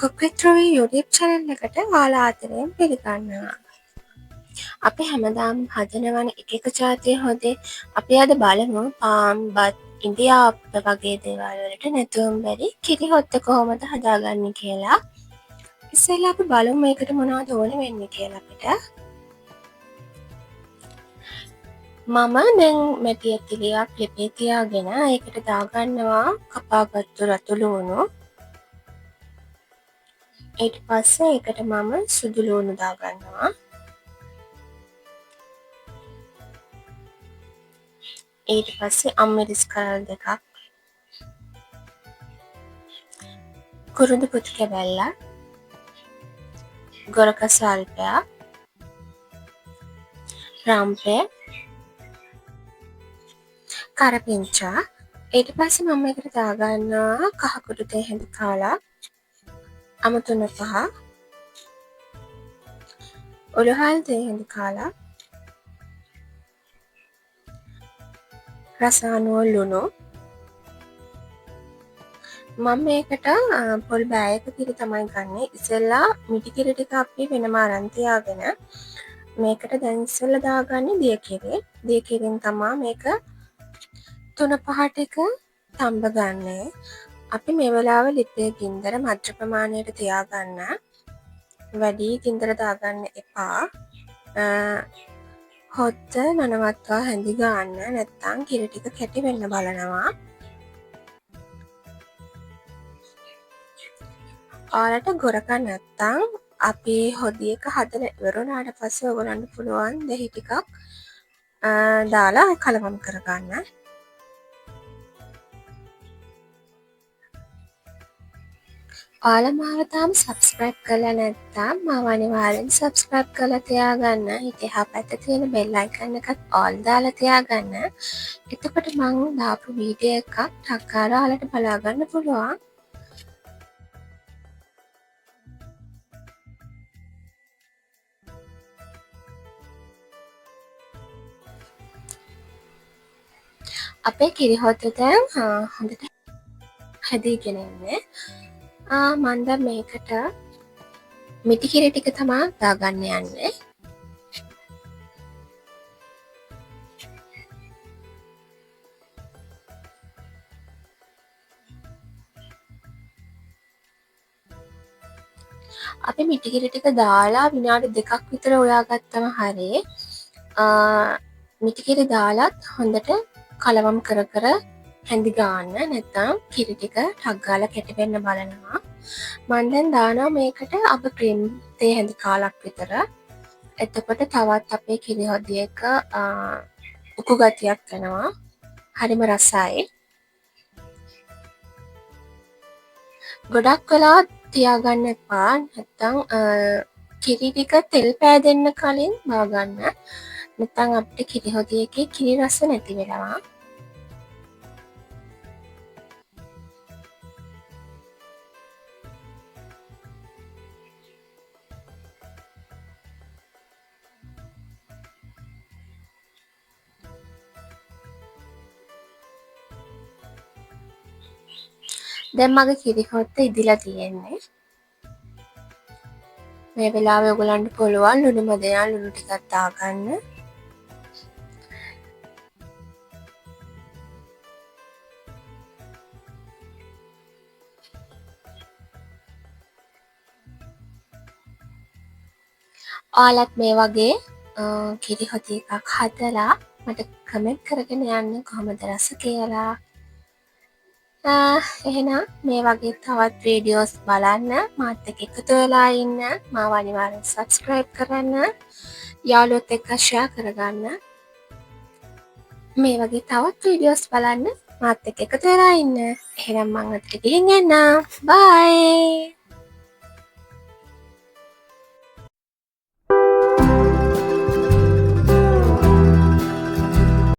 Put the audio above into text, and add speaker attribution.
Speaker 1: Cook with Ruby YouTube channel එකට ඔයාලා ආදරයෙන් පිළිගන්නවා. අපි හැමදාම හදනවන එක ජාතිය හොදේ. අපි අද බලමු පාන් බත් ඉන්දියාප්ප වගේ දේවල් වලට නැතුවම බැරි කිරි හොත්ත කොහොමද හදාගන්නේ කියලා. ඉස්සෙල්ලා අපි බලමු මේකට මොනවද ඕන වෙන්නේ කියලා අපිට. මම දැන් මැටි ඇතිලියක් ලිපේ තියාගෙන ඒකට දාගන්නවා කපාගත්තු රතු ලුණු. ඊට පස්සේ ඒකට මම සුදු ලුණු දාගන්නවා. ඊට පස්සේ අම්මිරිස් කරල් දෙකක්, කුරුඳු පුතු කැබැල්ලක්, ගොරකස අල්පයක්, රම්පය, කරපිංචා. ඊට පස්සේ මම එකට දාගන්නවා කහ කුඩු තේ හැඳි කාලක්, අමුතුන පහ, උළුහල් තේ හැඳි කාලක්, රසානුව ලුණු. මම මේකට පොල් බෑයක කිරි තමයි ගන්නේ. ඉස්සෙල්ලා මිටි කිරි ටික අපි වෙනම අරන් තියාගෙන මේකට දැන් ඉස්සෙල්ලා දාගන්නේ දිය කිරි. දිය කිරින් තමයි මේක 3-5 ටික තම්බ ගන්නේ. අපි මේ වෙලාවේ ලිපේ ගින්දර මධ්‍ය ප්‍රමාණයට තියාගන්න. වැඩි ගින්දර දාගන්න එපා. හොත්ත නනවත්වා හැඳි ගන්න, නැත්තම් කිරි ටික කැටි වෙන්න බලනවා. ඔයාලට ගොරක නැත්තම් අපි හොදි එක හදලා ඉවර වුණාට පස්සේ ඔයගොල්ලන්ට පුළුවන් දහි ටිකක් දාලා කලවම් කරගන්න. ඔයාලා මාව තාම සබ්ස්ක්‍රයිබ් කරලා නැත්නම් මාව අනිවාර්යෙන් සබ්ස්ක්‍රයිබ් කරලා තියාගන්න. ඊට එහා පැත්තේ තියෙන බෙල් අයිකන් එකත් ඕල් දාලා තියාගන්න. එතකොට මම දාපු වීඩියෝ එකක් ටක් ගාලා ඔයාලට බලා ගන්න පුළුවන්. අපේ කිරි හොද්ද දැන් හොඳට හැදීගෙන ඉන්නේ. මම දැන් මේකට මිටි කිරි ටික තමයි දාගන්න යන්නේ. අපි මිටි කිරි ටික දාලා විනාඩි 2ක් විතර උයාගත්තම හරියි. මිටි කිරි දාලත් හොඳට කලවම් කර කර හැඳි ගන්න, නැත්නම් කිරි ටික ටක් ගාලා කැටි වෙන්න බලනවා. මම දැන් දානවා මේකට අප ක්‍රීම් තේ හැඳි කාලක් විතර. එතකොට තවත් අපේ කිරි හොදි එක උකු ගතියක් වෙනවා. හරිම රසයි. ගොඩක් වෙලා තියාගන්න එපා. නැත්තම් කිරි ටික තෙල් පෑදෙන්න කලින් බාගන්න. නැත්තම් අපිට කිරි හොදි එකේ කිරි රස නැති වෙනවා. දැන් මගේ කිරි හොත්ත ඉදිලා තියෙන්නේ. මේ වෙලාවේ ඔයගලන්ට පුළුවන් ලුණු මදයා ලුණු ටිකක් දාගන්න. ඔයාලත් මේ වගේ කිරි හොදි එකක් හදලා මට කමෙන්ට් කරගෙන යන්න කොහොමද රස කියලා. එහෙනම් මේ වගේ තවත් වීඩියෝස් බලන්න මාත් එක්ක එකතු වෙලා ඉන්න. මාව අනිවාර්යෙන් සබ්ස්ක්‍රයිබ් කරන්න. යාළුවොත් එක්ක ෂෙයා කරගන්න. මේ වගේ තවත් වීඩියෝස් බලන්න මාත් එක්ක එකතු වෙලා ඉන්න. එහෙනම් මම අතට ගිහින් එන්නම්. බයි.